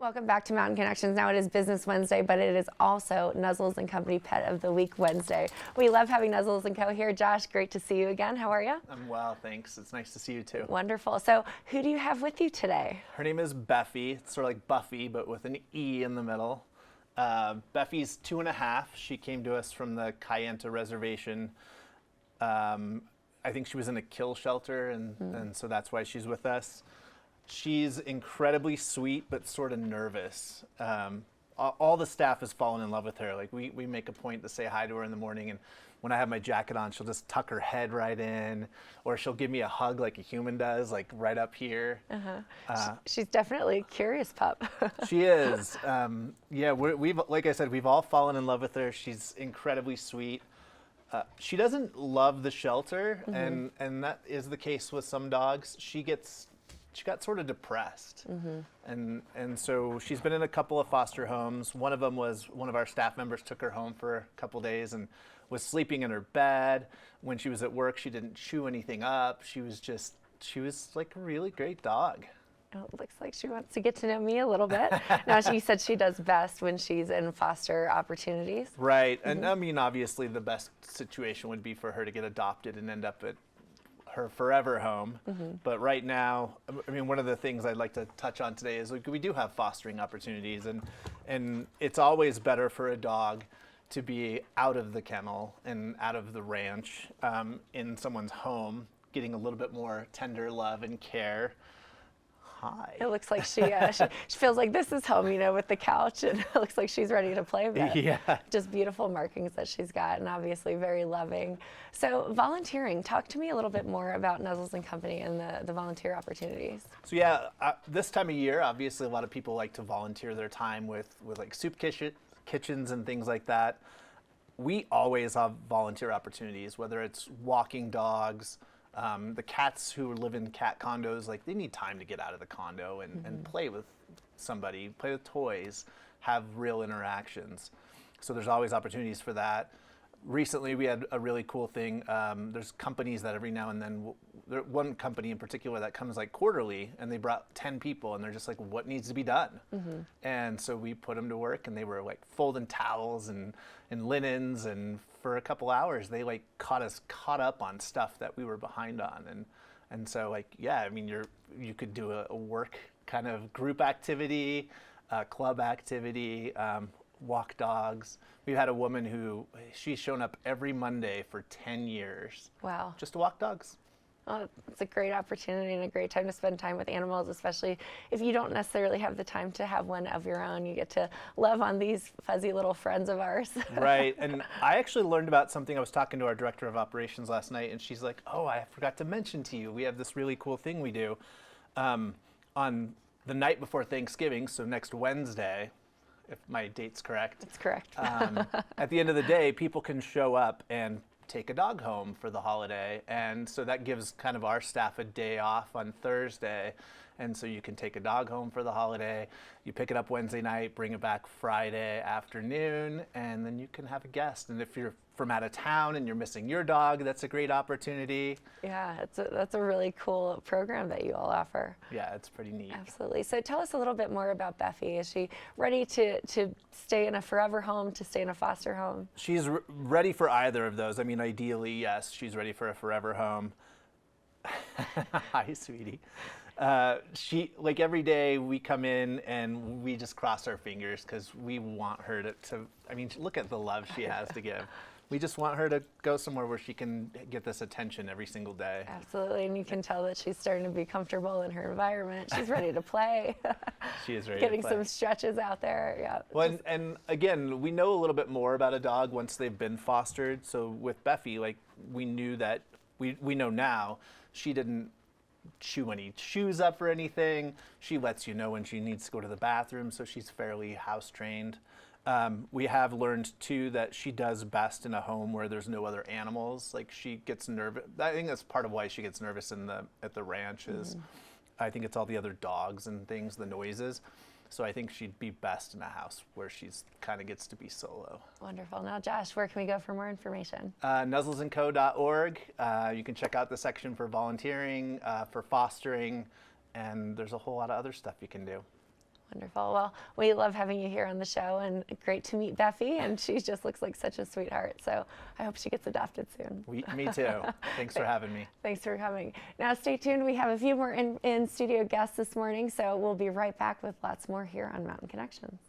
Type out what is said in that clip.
Welcome back to Mountain Connections. Now it is Business Wednesday, but it is also Nuzzles Co Pet of the Week Wednesday. We love having Nuzzles Co here. Josh, great to see you again. How are you? I'm well, thanks. It's nice to see you too. Wonderful. So who do you have with you today? Her name is Beffy. It's sort of like Buffy, but with an E in the middle. Beffy's 2.5. She came to us from the Kayenta Reservation. I think she was in a kill shelter, and so that's why she's with us. She's incredibly sweet, but sort of nervous. All the staff has fallen in love with her. Like we make a point to say hi to her in the morning, and when I have my jacket on, she'll just tuck her head right in, or she'll give me a hug like a human does, like right up here. She's definitely a curious pup. She is. Yeah, we've like I said, we've all fallen in love with her. She's incredibly sweet. She doesn't love the shelter, and that is the case with some dogs. She got sort of depressed, and so she's been in a couple of foster homes. One of them was one of our staff members took her home for a couple days and was sleeping in her bed. When she was at work, she didn't chew anything up. She was like a really great dog. Oh, it looks like she wants to get to know me a little bit. Now, she said she does best when she's in foster opportunities. Right, and I mean, obviously the best situation would be for her to get adopted and end up at her forever home. But right now, I mean, one of the things I'd like to touch on today is we do have fostering opportunities, and it's always better for a dog to be out of the kennel and out of the ranch, in someone's home, getting a little bit more tender love and care. Hi. It looks like she feels like this is home, you know, with the couch, and it looks like she's ready to play with. Yeah. Just beautiful markings that she's got, and obviously very loving. So volunteering, talk to me a little bit more about Nuzzles & Company and the volunteer opportunities. So yeah, this time of year, obviously a lot of people like to volunteer their time with like soup kitchens and things like that. We always have volunteer opportunities, whether it's walking dogs. The cats who live in cat condos, like they need time to get out of the condo and play with somebody, play with toys, have real interactions. So there's always opportunities for that. Recently, we had a really cool thing. There's companies that every now and then, one company in particular that comes like quarterly, and they brought 10 people, and they're just like, what needs to be done? And so we put them to work, and they were like folding towels and linens, and for a couple hours, they like caught up on stuff that we were behind on. And so like, yeah, I mean, you could do a work kind of group activity, club activity, walk dogs. We've had a woman who she's shown up every Monday for 10 years. Wow. Just to walk dogs. Well, it's a great opportunity and a great time to spend time with animals, especially if you don't necessarily have the time to have one of your own. You get to love on these fuzzy little friends of ours. Right, and I actually learned about something. I was talking to our director of operations last night, and she's like, oh, I forgot to mention to you, we have this really cool thing we do. On the night before Thanksgiving, so next Wednesday, if my date's correct. It's correct. At the end of the day, people can show up and take a dog home for the holiday. And so that gives kind of our staff a day off on Thursday. And so you can take a dog home for the holiday. You pick it up Wednesday night, bring it back Friday afternoon, and then you can have a guest. And if you're from out of town and you're missing your dog, that's a great opportunity. Yeah, that's a really cool program that you all offer. Yeah, it's pretty neat. Absolutely. So tell us a little bit more about Beffy. Is she ready to stay in a forever home, to stay in a foster home? She's ready for either of those. I mean, ideally, yes, she's ready for a forever home. Hi, sweetie. She, like every day we come in and we just cross our fingers because we want her to, I mean, look at the love she has to give. We just want her to go somewhere where she can get this attention every single day. Absolutely, and you can tell that she's starting to be comfortable in her environment. She's ready to play. She is ready Getting to play. some stretches out there, yeah. Well, and again, we know a little bit more about a dog once they've been fostered. So with Beffy, like we knew that, we know now, she didn't chew any shoes up or anything. She lets you know when she needs to go to the bathroom, so she's fairly house trained. We have learned too that she does best in a home where there's no other animals. Like she gets nervous. I think that's part of why she gets nervous at the ranch is I think it's all the other dogs and things, the noises. So I think she'd be best in a house where she's kind of gets to be solo. Wonderful. Now, Josh, where can we go for more information? Nuzzlesco.org. You can check out the section for volunteering, for fostering, and there's a whole lot of other stuff you can do. Wonderful. Well, we love having you here on the show, and great to meet Beffy, and she just looks like such a sweetheart. So I hope she gets adopted soon. Me too. Thanks for having me. Thanks for coming. Now stay tuned. We have a few more in studio guests this morning, so we'll be right back with lots more here on Mountain Connections.